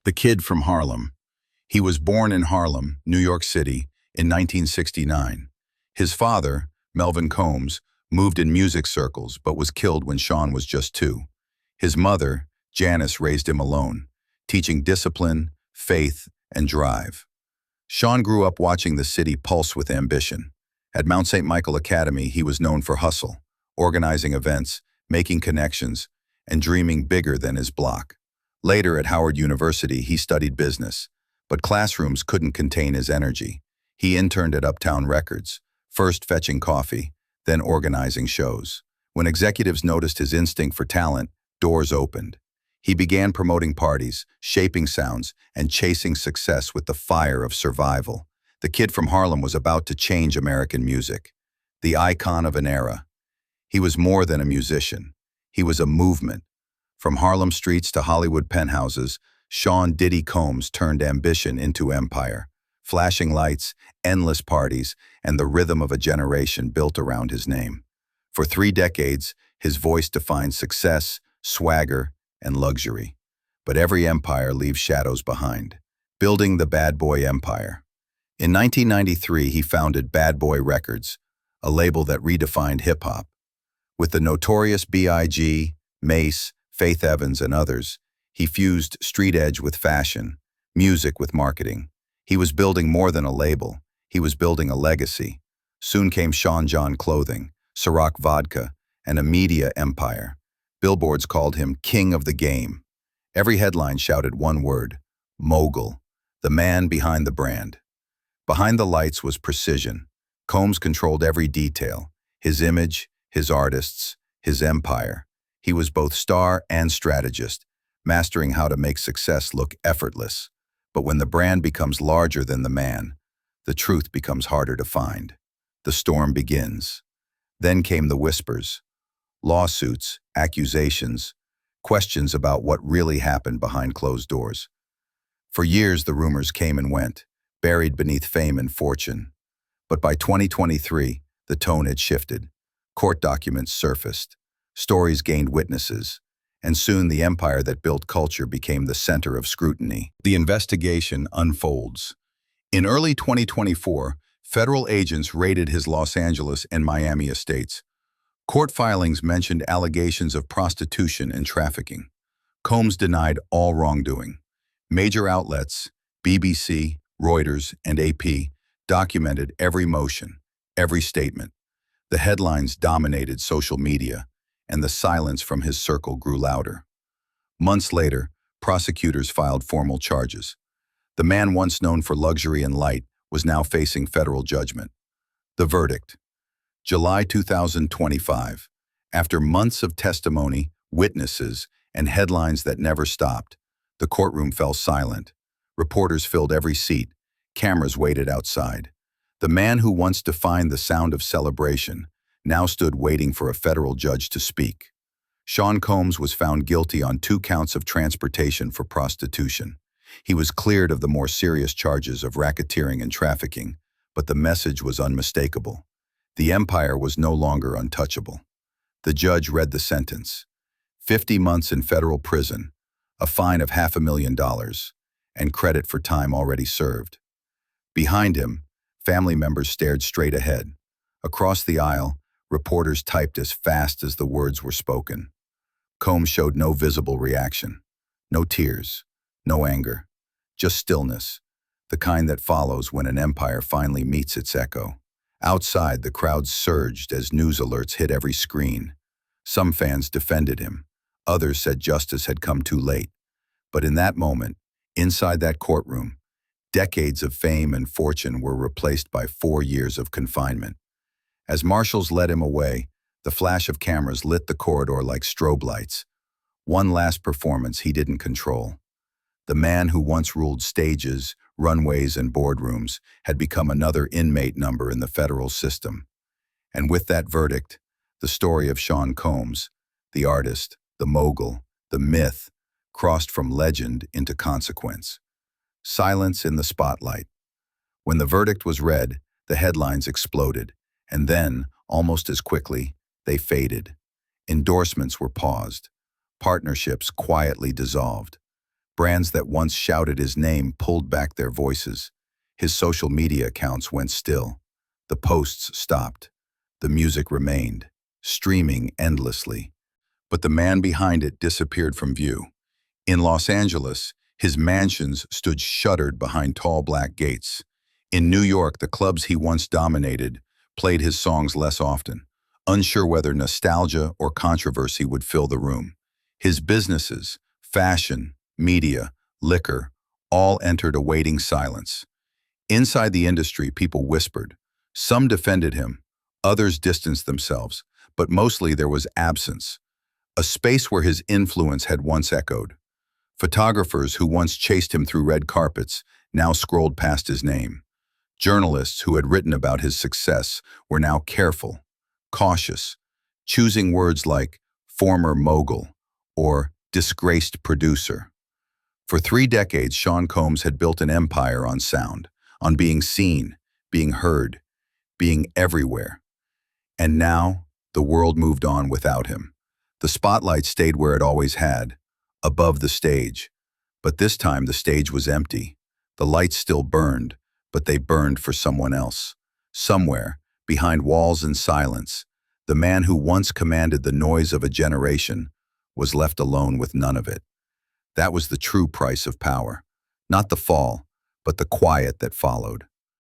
The Kid from Harlem. He was born in Harlem, New York City, in 1969. His father, Melvin Combs, moved in music circles but was killed when Sean was just 2. His mother, Janice, raised him alone, teaching discipline, faith, and drive. Sean grew up watching the city pulse with ambition. At Mount St. Michael Academy, he was known for hustle, organizing events, making connections, and dreaming bigger than his block. Later at Howard University, he studied business, but classrooms couldn't contain his energy. He interned at Uptown Records, first fetching coffee, then organizing shows. When executives noticed his instinct for talent, doors opened. He began promoting parties, shaping sounds, and chasing success with the fire of survival. The Kid from Harlem was about to change American music, the icon of an era. He was more than a musician. He was a movement. From Harlem streets to Hollywood penthouses, Sean Diddy Combs turned ambition into empire. Flashing lights, endless parties, and the rhythm of a generation built around his name. For 3 decades, his voice defined success, swagger, and luxury. But every empire leaves shadows behind. Building the Bad Boy Empire. In 1993, he founded Bad Boy Records, a label that redefined hip-hop. With the notorious B.I.G., Mace, Faith Evans, and others, he fused street edge with fashion, music with marketing. He was building more than a label. He was building a legacy. Soon came Sean John Clothing, Ciroc Vodka, and a media empire. Billboards called him King of the Game. Every headline shouted one word: Mogul, the man behind the brand. Behind the lights was precision. Combs controlled every detail: his image, his artists, his empire. He was both star and strategist, mastering how to make success look effortless. But when the brand becomes larger than the man, the truth becomes harder to find. The storm begins. Then came the whispers. Lawsuits, accusations, questions about what really happened behind closed doors. For years, the rumors came and went, buried beneath fame and fortune. But by 2023, the tone had shifted. Court documents surfaced. Stories gained witnesses. And soon the empire that built culture became the center of scrutiny. The investigation unfolds. In early 2024, federal agents raided his Los Angeles and Miami estates. Court filings mentioned allegations of prostitution and trafficking. Combs denied all wrongdoing. Major outlets, BBC, Reuters, and AP, documented every motion, every statement. The headlines dominated social media, and the silence from his circle grew louder. Months later, prosecutors filed formal charges. The man once known for luxury and light was now facing federal judgment. The verdict: July 2025. After months of testimony, witnesses, and headlines that never stopped, the courtroom fell silent. Reporters filled every seat. Cameras waited outside. The man who once defined the sound of celebration now stood waiting for a federal judge to speak. Sean Combs was found guilty on 2 counts of transportation for prostitution. He was cleared of the more serious charges of racketeering and trafficking, but the message was unmistakable. The empire was no longer untouchable. The judge read the sentence: 50 months in federal prison, a fine of $500,000, and credit for time already served. Behind him, family members stared straight ahead. Across the aisle, reporters typed as fast as the words were spoken. Combs showed no visible reaction. No tears, no anger, just stillness, the kind that follows when an empire finally meets its echo. Outside, the crowd surged as news alerts hit every screen. Some fans defended him. Others said justice had come too late. But in that moment, inside that courtroom, decades of fame and fortune were replaced by 4 years of confinement. As marshals led him away, the flash of cameras lit the corridor like strobe lights. One last performance he didn't control. The man who once ruled stages, runways, and boardrooms had become another inmate number in the federal system. And with that verdict, the story of Sean Combs, the artist, the mogul, the myth, crossed from legend into consequence. Silence in the spotlight. When the verdict was read, the headlines exploded. And then, almost as quickly, they faded. Endorsements were paused. Partnerships quietly dissolved. Brands that once shouted his name pulled back their voices. His social media accounts went still. The posts stopped. The music remained, streaming endlessly. But the man behind it disappeared from view. In Los Angeles, his mansions stood shuttered behind tall black gates. In New York, the clubs he once dominated played his songs less often, unsure whether nostalgia or controversy would fill the room. His businesses, fashion, media, liquor, all entered a waiting silence. Inside the industry, people whispered. Some defended him, others distanced themselves, but mostly there was absence, a space where his influence had once echoed. Photographers who once chased him through red carpets now scrolled past his name. Journalists who had written about his success were now careful, cautious, choosing words like former mogul or disgraced producer. For 3 decades, Sean Combs had built an empire on sound, on being seen, being heard, being everywhere. And now, the world moved on without him. The spotlight stayed where it always had, above the stage. But this time the stage was empty. The lights still burned, but they burned for someone else. Somewhere, behind walls and silence, the man who once commanded the noise of a generation was left alone with none of it. That was the true price of power. Not the fall, but the quiet that followed.